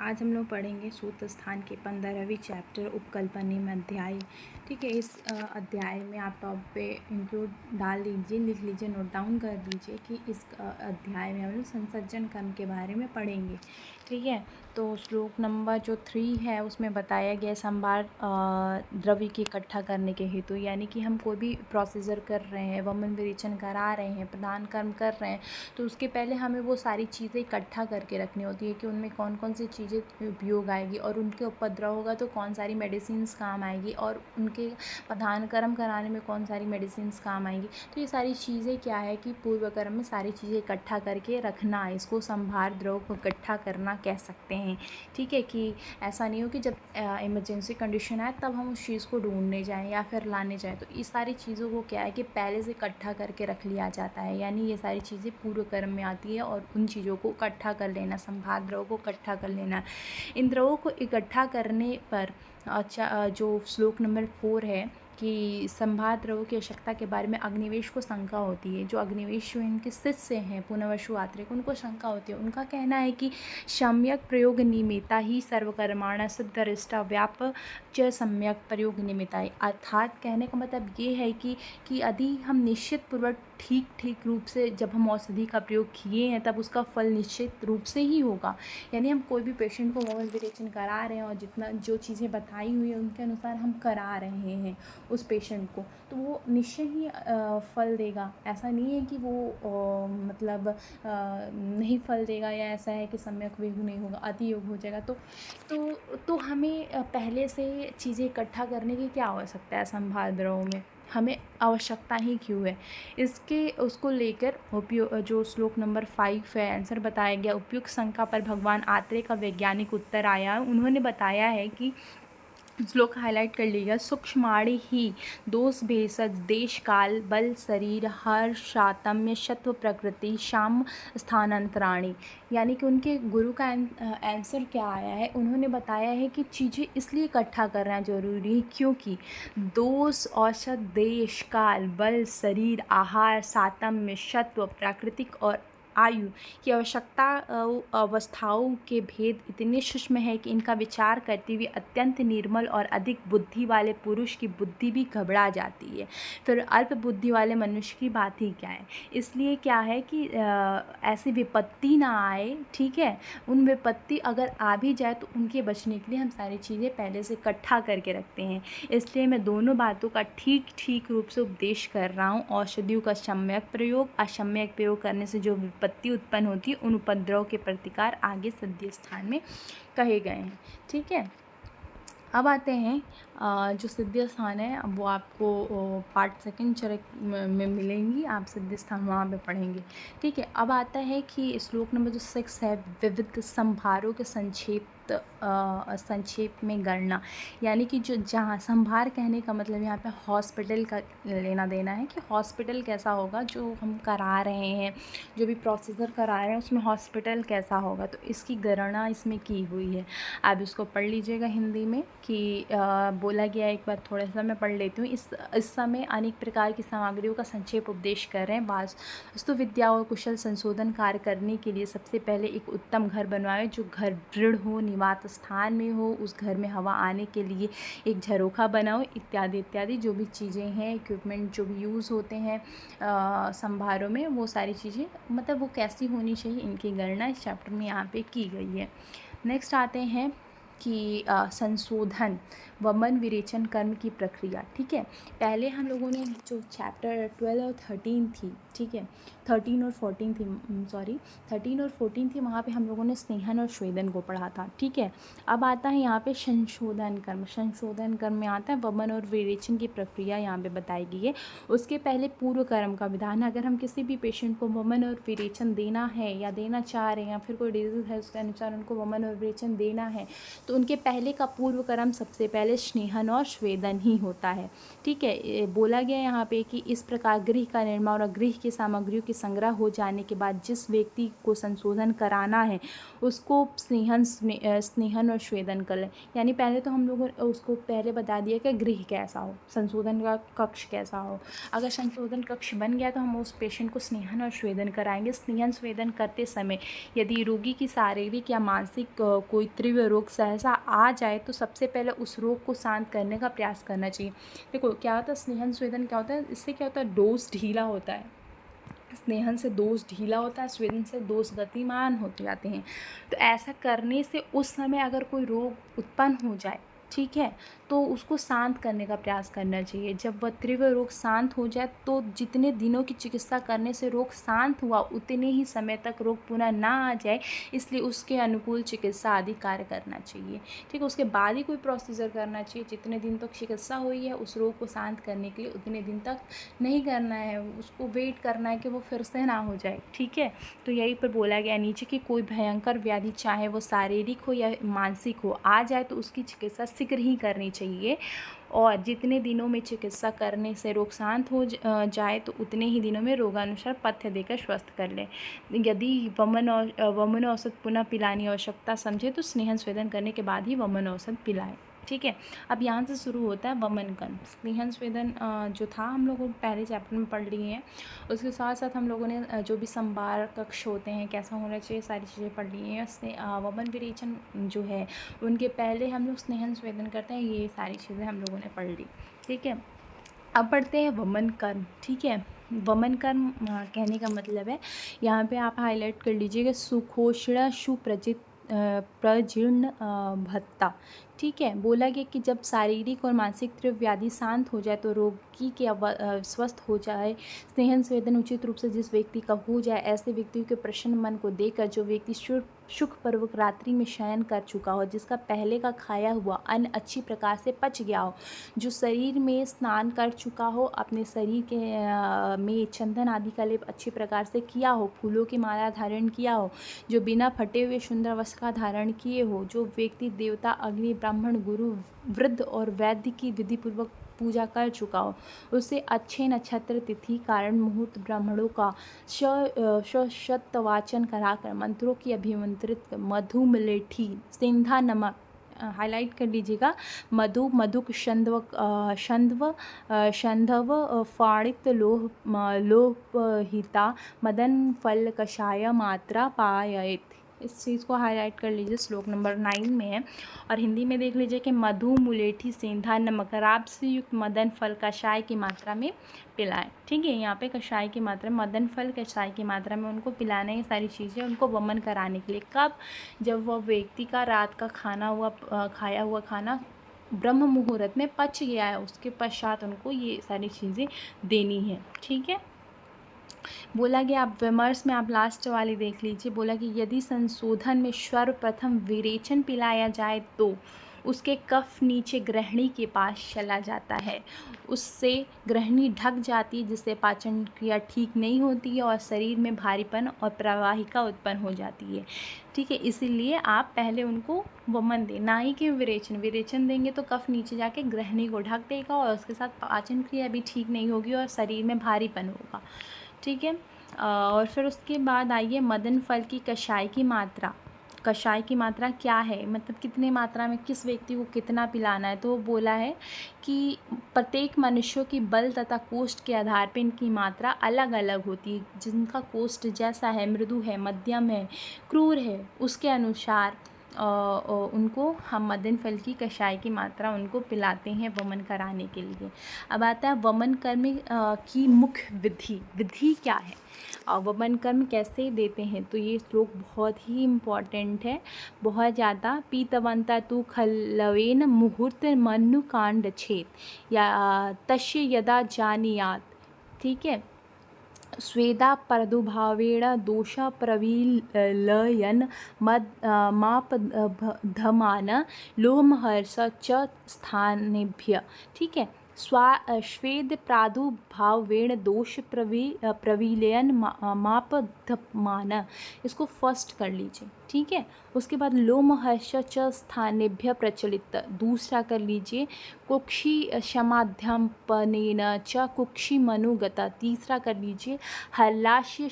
आज हम लोग पढ़ेंगे सूत्र स्थान के 15वीं चैप्टर उपकल्पनिम अध्याय। ठीक है, इस अध्याय में आप टॉप पे इंक्लूड डाल दीजिए, लिख लीजिए, नोट डाउन कर दीजिए कि इस अध्याय में हम लोग संसर्जन कर्म के बारे में पढ़ेंगे। ठीक है, तो श्लोक नंबर जो 3 है उसमें बताया गया संभार द्रव्य की इकट्ठा करने के हेतु, यानी कि हम कोई भी प्रोसीजर कर रहे हैं, वमन विरेचन करा रहे हैं, प्रदान कर्म कर रहे हैं, तो उसके पहले हमें वो सारी चीज़ें इकट्ठा करके रखनी होती है कि उनमें कौन कौन सी चीज़ें उपयोग आएगी और उनके उपद्रव होगा तो कौन सारी मेडिसिन्स काम आएगी और उनके प्रधान कर्म कराने में कौन सारी मेडिसिन्स काम आएंगी। तो ये सारी चीज़ें क्या है कि पूर्व कर्म में सारी चीज़ें इकट्ठा करके रखना, इसको संभार द्रव को इकट्ठा करना कह सकते हैं। ठीक है, कि ऐसा नहीं हो कि जब इमरजेंसी कंडीशन आए तब हम उस चीज़ को ढूंढने जाएँ या फिर लाने जाएँ। तो इस सारी चीज़ों को क्या है कि पहले से इकट्ठा करके रख लिया जाता है, यानी ये सारी चीज़ें पूर्व कर्म में आती है और उन चीज़ों को इकट्ठा कर लेना, संभार द्रव को इकट्ठा कर लेना। इन द्रवों को इकट्ठा करने पर जो श्लोक नंबर 4 है कि संभार द्रव्यों की आवश्यकता के बारे में अग्निवेश को शंका होती है। जो अग्निवेश जो इनके शिष्य हैं पुनर्वसु आत्रेय, उनको शंका होती है। उनका कहना है कि सम्यक प्रयोग निमित्ता ही सर्वकर्माण सिद्धरिष्टा व्याप च सम्यक प्रयोग निमित्ता। अर्थात कहने का मतलब ये है कि यदि हम निश्चित पूर्वक ठीक रूप से जब हम औषधि का प्रयोग किए हैं तब उसका फल निश्चित रूप से ही होगा। यानी हम कोई भी पेशेंट को वमन विरेचन करा रहे हैं और जितना जो चीज़ें बताई हुई है उनके अनुसार हम करा रहे हैं उस पेशेंट को, तो वो निश्चय ही फल देगा। ऐसा नहीं है कि वो मतलब नहीं फल देगा या ऐसा है कि सम्यक वेग नहीं होगा, अति योग हो जाएगा। तो हमें पहले से चीज़ें इकट्ठा करने की क्या आवश्यकता है संभार द्रव में, हमें आवश्यकता ही क्यों है, इसके उसको लेकर उपयोग जो श्लोक नंबर 5 है आंसर बताया गया। उपयुक्त शंका पर भगवान आत्रेय का वैज्ञानिक उत्तर आया। उन्होंने बताया है कि श्लोक हाईलाइट कर लिया, सूक्ष्माणि ही दोष भेषज देश काल बल शरीर हर शातम्य शत्व प्रकृति शाम स्थानांतराणी। यानी कि उनके गुरु का आंसर क्या आया है, उन्होंने बताया है कि चीज़ें इसलिए इकट्ठा करना जरूरी है क्योंकि दोष औषध देश काल बल शरीर आहार सातम्य शत्व प्राकृतिक और आयु की आवश्यकता अवस्थाओं के भेद इतने सूक्ष्म है कि इनका विचार करते हुए अत्यंत निर्मल और अधिक बुद्धि वाले पुरुष की बुद्धि भी घबरा जाती है, फिर अल्प बुद्धि वाले मनुष्य की बात ही क्या है। इसलिए क्या है कि ऐसी विपत्ति ना आए। ठीक है, उन विपत्ति अगर आ भी जाए तो उनके बचने के लिए हम सारी चीज़ें पहले से इकट्ठा करके रखते हैं। इसलिए मैं दोनों बातों का ठीक रूप से उपदेश कर रहा हूँ। औषधियों का सम्यक प्रयोग, असम्यक प्रयोग करने से जो विपत्ति उत्पन्न होती है उन उपद्रव के प्रतिकार आगे सद्य स्थान में कहे गए हैं। ठीक है, अब आते हैं जो सिद्ध स्थान है वो आपको पार्ट सेकंड चरक में मिलेंगी, आप सिद्ध स्थान वहाँ पे पढ़ेंगे। ठीक है, अब आता है कि श्लोक नंबर जो 6 है विविध संभारों के संक्षेप में गणना। यानी कि जो जहाँ संभार कहने का मतलब यहाँ पे हॉस्पिटल का लेना देना है कि हॉस्पिटल कैसा होगा, जो हम करा रहे हैं, जो भी प्रोसीजर करा रहे हैं उसमें हॉस्पिटल कैसा होगा, तो इसकी गणना इसमें की हुई है। आप इसको पढ़ लीजिएगा हिंदी में कि बोला गया, एक बार थोड़ा सा मैं पढ़ लेती हूँ। इस समय अनेक प्रकार की सामग्रियों का संक्षेप उपदेश कर रहे हैं। वास्तु विद्या और कुशल संशोधन कार्य करने के लिए सबसे पहले एक उत्तम घर बनवाएं, जो घर दृढ़ हो, निवास स्थान में हो, उस घर में हवा आने के लिए एक झरोखा बनाओ, इत्यादि इत्यादि जो भी चीज़ें हैं, इक्विपमेंट जो भी यूज़ होते हैं संभारों में, वो सारी चीज़ें मतलब वो कैसी होनी चाहिए, इनकी गणना इस चैप्टर में यहाँ पे की गई है। नेक्स्ट आते हैं कि संशोधन वमन विरेचन कर्म की प्रक्रिया। ठीक है, पहले हम लोगों ने जो चैप्टर 12 और 13 थी, ठीक है 13 और 14 थी, 13 और 14 थी, वहाँ पे हम लोगों ने स्नेहन और स्वेदन को पढ़ा था। ठीक है, अब आता है यहाँ पे संशोधन कर्म। संशोधन कर्म में आता है वमन और विरेचन की प्रक्रिया यहाँ पे बताई गई है। उसके पहले पूर्व कर्म का विधान। अगर हम किसी भी पेशेंट को वमन और विरेचन देना है या देना चाह रहे हैं या फिर कोई डिजीज़ है उसके अनुसार उनको वमन और विरेचन देना है, तो उनके पहले का पूर्व कर्म सबसे पहले स्नेहन और स्वेदन ही होता है। ठीक है, बोला गया यहाँ पे कि इस प्रकार गृह का निर्माण और गृह की सामग्रियों के संग्रह हो जाने के बाद जिस व्यक्ति को संशोधन कराना है उसको स्नेहन और स्वेदन कर लें। यानी पहले तो हम लोगों उसको पहले बता दिया कि गृह कैसा हो, संशोधन का कक्ष कैसा हो। अगर संशोधन कक्ष बन गया तो हम उस पेशेंट को स्नेहन और स्वेदन कराएंगे। स्नेहन स्वेदन करते समय यदि रोगी की शारीरिक या मानसिक कोई तीव्र रोग सहसा आ जाए तो सबसे पहले उस रोग को शांत करने का प्रयास करना चाहिए। देखो क्या होता है स्नेहन स्वेदन क्या होता है, इससे क्या होता है डोज ढीला होता है। स्नेहन से डोज ढीला होता है, स्वेदन से डोज गतिमान होते जाते हैं। तो ऐसा करने से उस समय अगर कोई रोग उत्पन्न हो जाए, ठीक है, तो उसको शांत करने का प्रयास करना चाहिए। जब वह तीव्र रोग शांत हो जाए तो जितने दिनों की चिकित्सा करने से रोग शांत हुआ उतने ही समय तक रोग पुनः ना आ जाए, इसलिए उसके अनुकूल चिकित्सा आदि कार्य करना चाहिए। ठीक है, उसके बाद ही कोई प्रोसीजर करना चाहिए। जितने दिन तक चिकित्सा हुई है उस रोग को शांत करने के लिए उतने दिन तक नहीं करना है, उसको वेट करना है कि वो फिर से ना हो जाए। ठीक है, तो यही पर बोला गया नीचे कि कोई भयंकर व्याधि चाहे वो शारीरिक हो या मानसिक हो आ जाए तो उसकी चिकित्सा शीघ्र ही करनी चाहिए, और जितने दिनों में चिकित्सा करने से रोग शांत हो जाए तो उतने ही दिनों में रोगानुसार पथ्य देकर स्वस्थ कर लें। यदि वमन औषध पुनः पिलाने आवश्यकता समझे तो स्नेहन स्वेदन करने के बाद ही वमन औषध पिलाएं। ठीक है, अब यहाँ से शुरू होता है वमन कर्म। स्नेहन स्वेदन जो था हम लोगों पहले चैप्टर में पढ़ लिए हैं, उसके साथ साथ हम लोगों ने जो भी संभार कक्ष होते हैं कैसा होना चाहिए सारी चीज़ें पढ़ ली हैं। वमन विरेचन जो है उनके पहले हम लोग स्नेहन स्वेदन करते हैं, ये सारी चीज़ें हम लोगों ने पढ़ ली। ठीक है, अब पढ़ते हैं वमन कर्म। ठीक है, वमन कर्म कहने का मतलब है, यहाँ पे आप हाईलाइट कर लीजिएगा सुखोष्ण प्रजीर्ण भत्ता। ठीक है, बोला गया कि जब शारीरिक और मानसिक तीव्र व्याधि शांत हो जाए तो रोगी के स्वस्थ हो जाए, स्नेहन स्वेदन उचित रूप से जिस व्यक्ति का हो जाए, ऐसे व्यक्तियों के प्रसन्न मन को देखकर जो व्यक्ति सुखपूर्वक रात्रि में शयन कर चुका हो, जिसका पहले का खाया हुआ अन्न अच्छी प्रकार से पच गया हो, जो शरीर में स्नान कर चुका हो, अपने शरीर के में चंदन आदि का लेप अच्छी प्रकार से किया हो, फूलों की माला धारण किया हो, जो बिना फटे हुए सुंदर वस्त्र का धारण किए हो, जो व्यक्ति देवता अग्नि ब्राह्मण गुरु वृद्ध और वैद्य की विधिपूर्वक पूजा कर चुका हो, उससे अच्छे नक्षत्र तिथि कारण मुहूर्त ब्राह्मणों का शतवाचन कराकर मंत्रों की अभिमंत्रित मधुमलेठी सिंधा नमक हाईलाइट कर लीजिएगा, मधुक शंधव फाणित लोहिता मदन फल कषाय मात्रा पायेत। इस चीज़ को हाईलाइट कर लीजिए, श्लोक नंबर 9 में है। और हिंदी में देख लीजिए कि मधु मुलेठी सेंधा नमक राब से युक्त मदन फल कषाय की मात्रा में पिलाएं। ठीक है, यहाँ पे कषाय की मात्रा मदन फल कषाय की मात्रा में उनको पिलाना, ये सारी चीज़ें उनको वमन कराने के लिए। कब? जब वह व्यक्ति का रात का खाया हुआ खाना ब्रह्म मुहूर्त में पच गया है, उसके पश्चात उनको ये सारी चीज़ें देनी है। ठीक है, बोला गया आप विमर्श में आप लास्ट वाली देख लीजिए, बोला कि यदि संशोधन में सर्वप्रथम विरेचन पिलाया जाए तो उसके कफ नीचे ग्रहणी के पास चला जाता है, उससे ग्रहणी ढक जाती है, जिससे पाचन क्रिया ठीक नहीं होती है और शरीर में भारीपन और प्रवाहिका उत्पन्न हो जाती है। ठीक है, इसीलिए आप पहले उनको वमन दें, ना ही कि विरेचन देंगे तो कफ नीचे जाके ग्रहणी को ढक देगा और उसके साथ पाचन क्रिया भी ठीक नहीं होगी और शरीर में भारीपन होगा। ठीक है, और फिर उसके बाद आइए मदन फल की कषाय की मात्रा। कषाय की मात्रा क्या है, मतलब कितने मात्रा में किस व्यक्ति को कितना पिलाना है। तो बोला है कि प्रत्येक मनुष्यों की बल तथा कोष्ठ के आधार पर इनकी मात्रा अलग अलग होती है। जिनका कोष्ठ जैसा है, मृदु है, मध्यम है, क्रूर है, उसके अनुसार उनको हम मदन फल की कषाय की मात्रा उनको पिलाते हैं वमन कराने के लिए। अब आता है वमन कर्म की मुख्य विधि क्या है और वमन कर्म कैसे देते हैं। तो ये श्लोक बहुत ही इम्पॉर्टेंट है, बहुत ज़्यादा। पीतवंता तु खल्लवेन मुहूर्त मनु कांड छेद या तस्य यदा जानीयात। ठीक है, स्वेदा प्रादुर्भावेण दोष प्रविलयन मापधमान लोमहर्ष च स्थानेभ्य। ठीक है, स्वेद प्रादुर्भावेण दोष प्रविलयन मापधमान, इसको फर्स्ट कर लीजिए। ठीक है। उसके बाद लोमहर्ष च स्थानेभ्य प्रचलित, दूसरा कर लीजिए कुक्षी क्षमाध्यापनेन च कुक्षी मनुगता, तीसरा कर लीजिए हर्लाश्य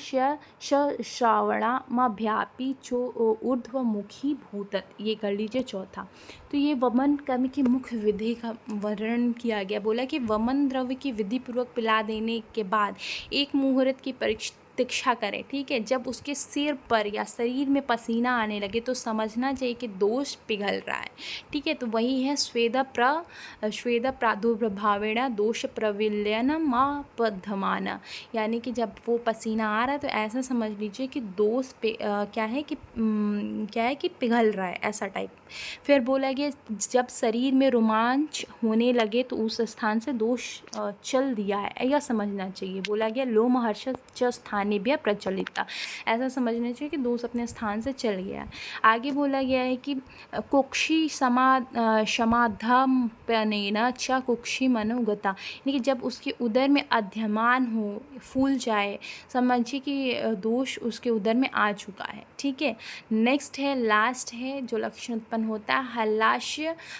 श्रावणामभ्यापी चो ऊर्ध्वमुखी भूतत, ये कर लीजिए चौथा। तो ये वमन कर्म की मुख्य विधि का वर्णन किया गया। बोला कि वमन द्रव्य की विधि पूर्वक पिला देने के बाद एक मुहूर्त की प्रतीक्षा करें, ठीक है। जब उसके सिर पर या शरीर में पसीना आने लगे तो समझना चाहिए कि दोष पिघल रहा है, ठीक है। तो वही है स्वेद प्रादुर्भावेण दोष प्रविल्यनमापद्धमान, यानी कि जब वो पसीना आ रहा है तो ऐसा समझ लीजिए कि दोष पे क्या है कि पिघल रहा है, ऐसा टाइप। फिर बोला गया जब शरीर में रोमांच होने लगे तो उस स्थान से दोष चल दिया है, यह समझना चाहिए। बोला गया लोमहर्ष च स्थानेभ्य प्रचलिता, ऐसा समझना चाहिए कि दोष अपने स्थान से चल गया है। आगे बोला गया है कि कुक्षी समाधापनेन च कुक्षी मनोगता, यानी कि जब उसके उदर में अध्यमान हो, फूल जाए, समझिए कि दोष उसके उदर में आ चुका है, ठीक है। नेक्स्ट है, लास्ट है जो लक्षण उत्पन्न होता है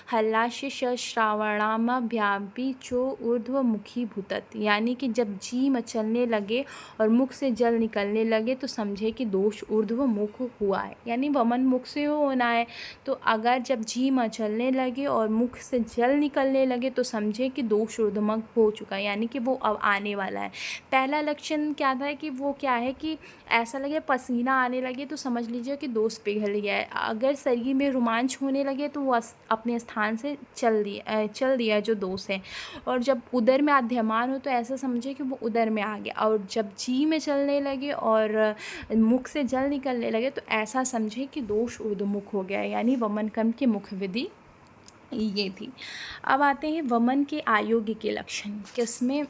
हल्लाश्य श्रावणामभ्यापी चो ऊर्ध्वमुखी भूतत, यानी कि जब जी मचलने लगे और मुख से जल निकलने लगे तो समझे कि दोष ऊर्ध्वमुख हुआ है, यानी वमन मुख से होना है। तो अगर जब जी मचलने लगे और मुख से जल निकलने लगे तो समझे कि दोष ऊर्ध्वमुख हो चुका है, यानी कि वो अब आने वाला है। पहला लक्षण क्या था कि वो क्या है कि ऐसा लगे पसीना आने लगे तो समझ लीजिए कि दोष पिघल गया है। अगर शरीर में रोमांच होने लगे तो वो अपने स्थान से चल दिया जो दोष है। और जब उदर में आद्यमान हो तो ऐसा समझे कि वो उदर में आ गया। और जब जी में चलने लगे और मुख से जल निकलने लगे तो ऐसा समझे कि दोष ऊर्ध्वमुख हो गया है, यानी वमन कर्म की मुख्य विधि ये थी। अब आते हैं वमन के अयोग्य के लक्षण, किसमें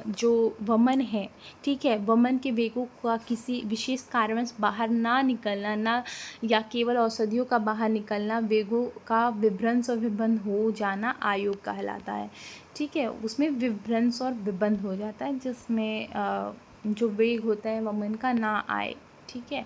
जो वमन है, ठीक है, वमन के वेगों का किसी विशेष कारणवश बाहर ना निकलना, ना या केवल औषधियों का बाहर निकलना, वेगों का विभ्रंश और विबंध हो जाना अयोग कहलाता है, ठीक है। उसमें विभ्रंश और विबंध हो जाता है जिसमें जो वेग होता है वमन का ना आए, ठीक है।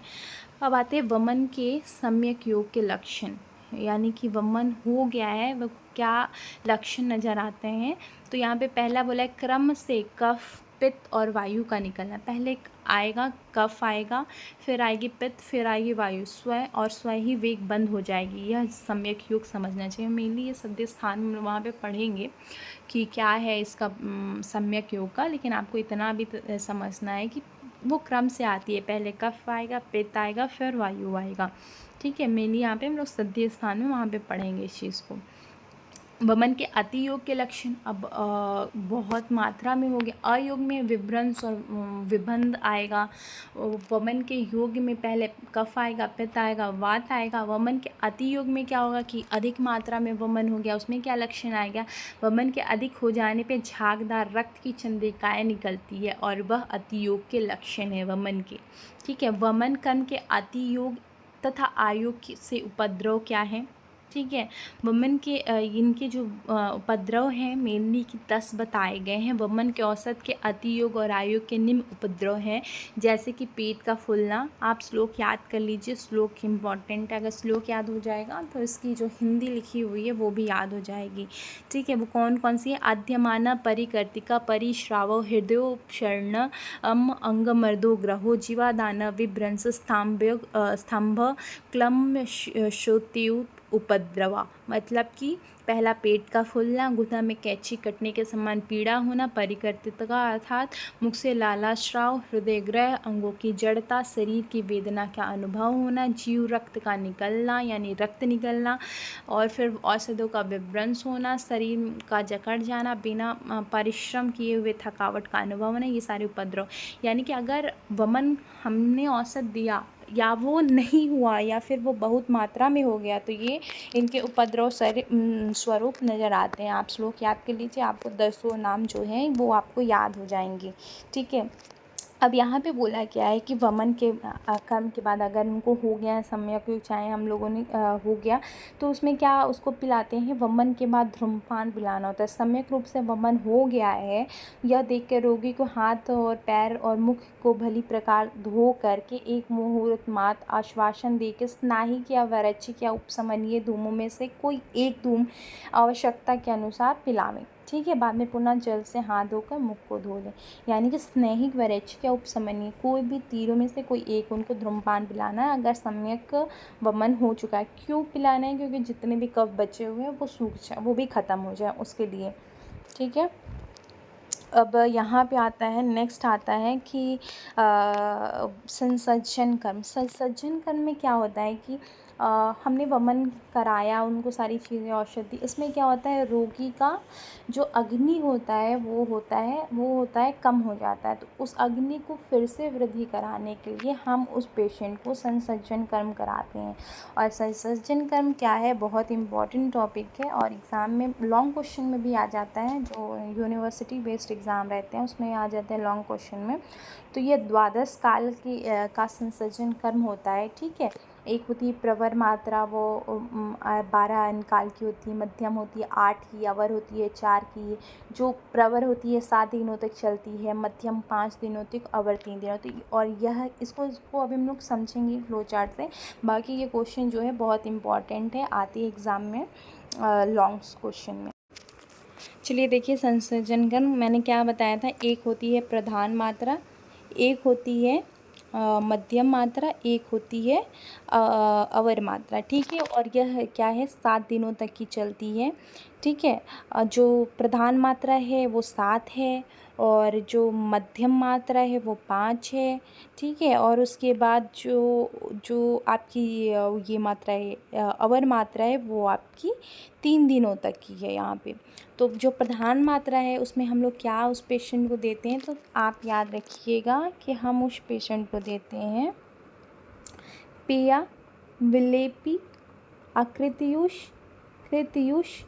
अब आते हैं वमन के सम्यक योग के लक्षण, यानी कि वमन हो गया है वह क्या लक्षण नज़र आते हैं। तो यहाँ पे पहला बोला है क्रम से कफ पित्त और वायु का निकलना। पहले आएगा कफ आएगा, फिर आएगी पित्त, फिर आएगी वायु, स्वयं ही वेग बंद हो जाएगी। यह सम्यक योग समझना चाहिए। मेनली ये सद्य स्थान वहाँ पे पढ़ेंगे कि क्या है इसका सम्यक योग का, लेकिन आपको इतना भी समझना है कि वो क्रम से आती है। पहले कफ आएगा, पित्त आएगा, फिर वायु आएगा, ठीक है। मेनली यहाँ पे हम लोग सद्य स्थान में वहाँ पे पढ़ेंगे इस चीज़ को। वमन के अति योग के लक्षण, अब बहुत मात्रा में हो गया। अयोग में विभ्रंश और विबंध आएगा। वमन के योग में पहले कफ आएगा, पित्त आएगा, वात आएगा। वमन के अति योग में क्या होगा कि अधिक मात्रा में वमन हो गया, उसमें क्या लक्षण आएगा, वमन के अधिक हो जाने पे झागदार रक्त की चंद्रिकाएँ निकलती है और वह अति योग के लक्षण है वमन के, ठीक है। वमन कर्म के अति योग तथा आयोग से उपद्रव क्या है, ठीक है। वमन के इनके जो उपद्रव हैं मेनली की 10 बताए गए हैं। वमन के औसत के अति योग और आयोग के निम्न उपद्रव हैं, जैसे कि पेट का फूलना। आप श्लोक याद कर लीजिए, श्लोक इम्पॉर्टेंट है। अगर श्लोक याद हो जाएगा तो इसकी जो हिंदी लिखी हुई है वो भी याद हो जाएगी, ठीक है। वो कौन कौन सी है, आद्यमाना परिकर्तिका परिश्राव हृदयोपशर्ण अंगमर्दो ग्रहो जीवादान विभ्रंश स्तंभ क्लम श्रुत्यु उपद्रवा, मतलब कि पहला पेट का फूलना, गुदा में कैंची कटने के समान पीड़ा होना, परिकर्तिका अर्थात मुख से लालाश्राव, हृदय ग्रह, अंगों की जड़ता, शरीर की वेदना का अनुभव होना, जीव रक्त का निकलना यानी रक्त निकलना, और फिर औषधों का विभ्रंश होना, शरीर का जकड़ जाना, बिना परिश्रम किए हुए थकावट का अनुभव होना, ये सारे उपद्रव। यानी कि अगर वमन हमने औषध दिया या वो नहीं हुआ या फिर वो बहुत मात्रा में हो गया तो ये इनके उपद्रव स्वरूप नज़र आते हैं। आप श्लोक याद कर लीजिए, आपको 10 नाम जो हैं वो आपको याद हो जाएंगे, ठीक है। अब यहाँ पे बोला क्या है कि वमन के कर्म के बाद अगर उनको हो गया है सम्यक, चाहे हम लोगों ने हो गया, तो उसमें क्या उसको पिलाते हैं, वमन के बाद धूम्रपान पिलाना होता है। सम्यक रूप से वमन हो गया है, यह देख कर रोगी को हाथ और पैर और मुख को भली प्रकार धो करके एक मुहूर्त मात आश्वासन दे के स्नाहिक या वैरचिक या उपशमनीय धूमों में से कोई एक धूम आवश्यकता के अनुसार पिलावें। ठीक है, बाद में पुनः जल से हाथ धोकर मुख को धो लें। यानी कि स्नेहिक, वैरचिक या उपशमनीय कोई भी तीनों में से कोई एक उनको धूम्रपान पिलाना है अगर सम्यक वमन हो चुका है। क्यों पिलाना है? क्योंकि जितने भी कफ बचे हुए हैं वो सूख जाए, वो भी ख़त्म हो जाए उसके लिए। ठीक है, अब यहाँ पे आता है, नेक्स्ट आता है कि संसर्जन कर्म। संसर्जन कर्म में क्या होता है कि हमने वमन कराया, उनको सारी चीज़ें औषधि, इसमें क्या होता है, रोगी का जो अग्नि होता है वो होता है कम हो जाता है। तो उस अग्नि को फिर से वृद्धि कराने के लिए हम उस पेशेंट को संसर्जन कर्म कराते हैं। और संसर्जन कर्म क्या है, बहुत इम्पॉर्टेंट टॉपिक है और एग्ज़ाम में लॉन्ग क्वेश्चन में भी आ जाता है। जो यूनिवर्सिटी बेस्ड एग्ज़ाम रहते हैं उसमें आ जाते हैं लॉन्ग क्वेश्चन में। तो ये द्वादश काल की का संसर्जन कर्म होता है। ठीक है, एक होती है प्रवर मात्रा, वो 12 अन्न काल की होती है, मध्यम होती है 8 की, अवर होती है 4 की, जो प्रवर होती है 7 दिनों तक चलती है, मध्यम 5 दिनों तक, अवर 3 दिनों तक। और यह इसको अभी हम लोग समझेंगे फ्लो चार्ट से। बाकी ये क्वेश्चन जो है बहुत इंपॉर्टेंट है, आती है एग्ज़ाम में लॉन्ग क्वेश्चन में। चलिए देखिए, संसर्जन कर्म मैंने क्या बताया था, एक होती है प्रधान मात्रा, एक होती है मध्यम मात्रा, एक होती है अवर मात्रा। ठीक है, और यह क्या है, 7 दिनों तक की चलती है। ठीक है, जो प्रधान मात्रा है वो 7 है और जो मध्यम मात्रा है वो 5 है। ठीक है, और उसके बाद जो आपकी ये मात्रा है, अवर मात्रा है, वो आपकी 3 दिनों तक की है यहाँ पे। तो जो प्रधान मात्रा है उसमें हम लोग क्या उस पेशेंट को देते हैं, तो आप याद रखिएगा कि हम उस पेशेंट को देते हैं पेया, विलेपी, अकृत्यूष, कृत्यूष,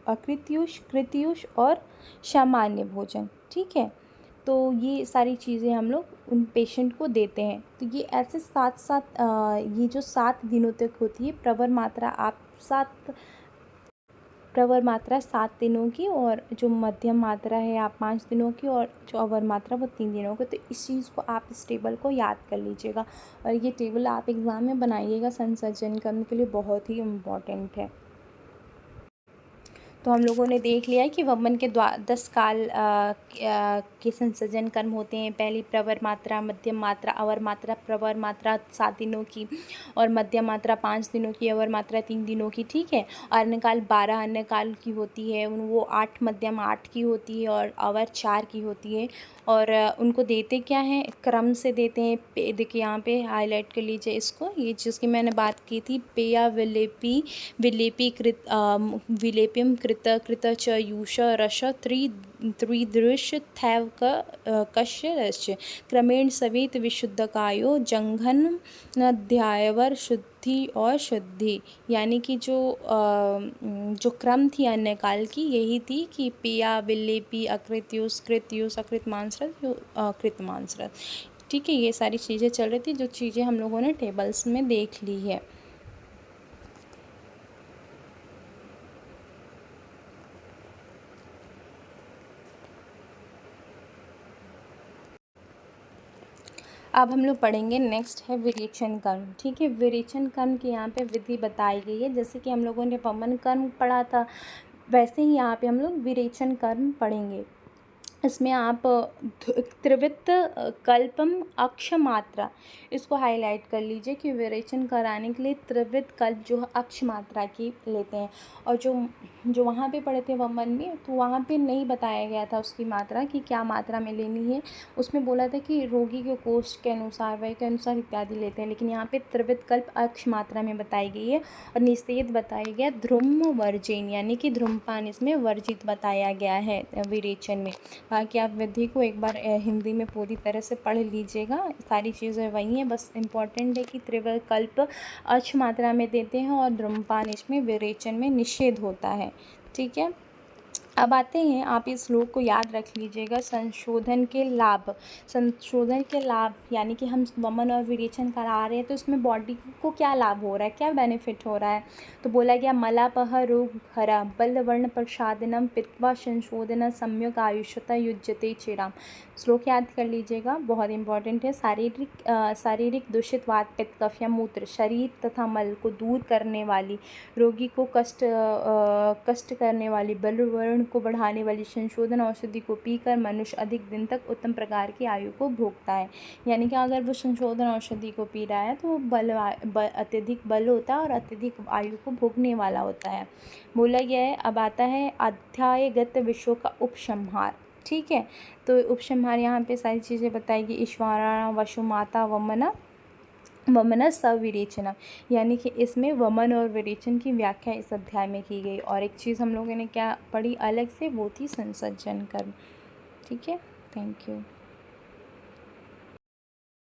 अकृत्यूष, कृत्यूष और सामान्य भोजन। ठीक है, तो ये सारी चीज़ें हम लोग उन पेशेंट को देते हैं। तो ये ऐसे साथ साथ ये जो 7 दिनों तक होती है प्रवर मात्रा, आप 7 दिनों की, और जो मध्यम मात्रा है आप 5 दिनों की, और जो अवर मात्रा वो 3 दिनों की। तो इस चीज़ को आप इस टेबल को याद कर लीजिएगा और ये टेबल आप एग्ज़ाम में बनाइएगा, संसर्जन करने के लिए बहुत ही इम्पॉर्टेंट है। तो हम लोगों ने देख लिया है कि वमन के 10 काल के संसर्जन कर्म होते हैं। पहली प्रवर मात्रा, मध्यम मात्रा, अवर मात्रा। प्रवर मात्रा 7 दिनों की और मध्यम मात्रा 5 दिनों की, अवर मात्रा 3 दिनों की। ठीक है, अन्नकाल 12 अन्नकाल की होती है, वो 8 मध्यम 8 की होती है और अवर 4 की होती है। और उनको देते क्या हैं, क्रम से देते हैं। देखिए यहाँ पे हाईलाइट कर लीजिए इसको, ये जिसकी मैंने बात की थी, पेया, विलेपी, विलेप्यम कृत, कृत च यूष रश त्रिदृश थैव कश्य रश्य क्रमेण सवेत विशुद्धकायो जंघन ध्यायवर शुद्धि और शुद्धि। यानी कि जो क्रम थी अन्य काल की यही थी कि पेया, विलेपी, अकृत्युष, कृत्युष, अकृत मांसरत, कृत मांसरत। ठीक है, ये सारी चीज़ें चल रही थी, जो चीज़ें हम लोगों ने टेबल्स में देख ली है। अब हम लोग पढ़ेंगे, नेक्स्ट है विरेचन कर्म। ठीक है, विरेचन कर्म की यहाँ पे विधि बताई गई है। जैसे कि हम लोगों ने वमन कर्म पढ़ा था, वैसे ही यहाँ पे हम लोग विरेचन कर्म पढ़ेंगे। इसमें आप त्रिवृत्त कल्पम अक्ष मात्रा, इसको हाईलाइट कर लीजिए कि विरेचन कराने के लिए त्रिवृत्त कल्प जो है अक्ष मात्रा की लेते हैं। और जो वहाँ पे पढ़े थे वमन में, तो वहाँ पे नहीं बताया गया था उसकी मात्रा कि क्या मात्रा में लेनी है। उसमें बोला था कि रोगी के कोष्ठ के अनुसार, वय के अनुसार इत्यादि लेते हैं, लेकिन यहाँ पे त्रिवृत्त कल्प अक्ष मात्रा में बताई गई है। और निषेध बताया गया ध्रुम वर्जन, यानी कि धूम्रपान इसमें वर्जित बताया गया है विरेचन में। बाकी आप विधि को एक बार हिंदी में पूरी तरह से पढ़ लीजिएगा, सारी चीज़ें वही हैं, बस इम्पॉर्टेंट है कि त्रिवृत्त कल्प अक्ष मात्रा में देते हैं और धूम्रपान इसमें विरेचन में निषेध होता है। ठीक है, अब आते हैं, आप इस श्लोक को याद रख लीजिएगा, संशोधन के लाभ। संशोधन के लाभ यानी कि हम वमन और विरेचन करा रहे हैं तो उसमें बॉडी को क्या लाभ हो रहा है, क्या बेनिफिट हो रहा है। तो बोला गया मलापह रोग हरा बलवर्ण प्रसादनम पित्वा संशोधन सम्यक आयुष्यता युज्यते चिराम। श्लोक याद कर लीजिएगा, बहुत इंपॉर्टेंट है। शारीरिक दूषित वात पित्त कफ या मूत्र शरीर तथा मल को दूर करने वाली, रोगी को कष्ट करने वाली, बलवर्ण को बढ़ाने वाली संशोधन औषधि को पीकर मनुष्य अधिक दिन तक उत्तम प्रकार की आयु को भोगता है। यानी कि अगर वो संशोधन औषधि को पी रहा है तो अत्यधिक बल होता है और अत्यधिक आयु को भोगने वाला होता है, बोला गया है। अब आता है अध्यायगत विषयों का उपसंहार। ठीक है, तो उपसंहार यहाँ पे सारी चीज़ें बताएगी। ईश्वरा वशु माता वमन सविरेचना, यानी कि इसमें वमन और विरेचन की व्याख्या इस अध्याय में की गई। और एक चीज़ हम लोगों ने क्या पढ़ी अलग से, वो थी संसर्जन कर्म। ठीक है, थैंक यू।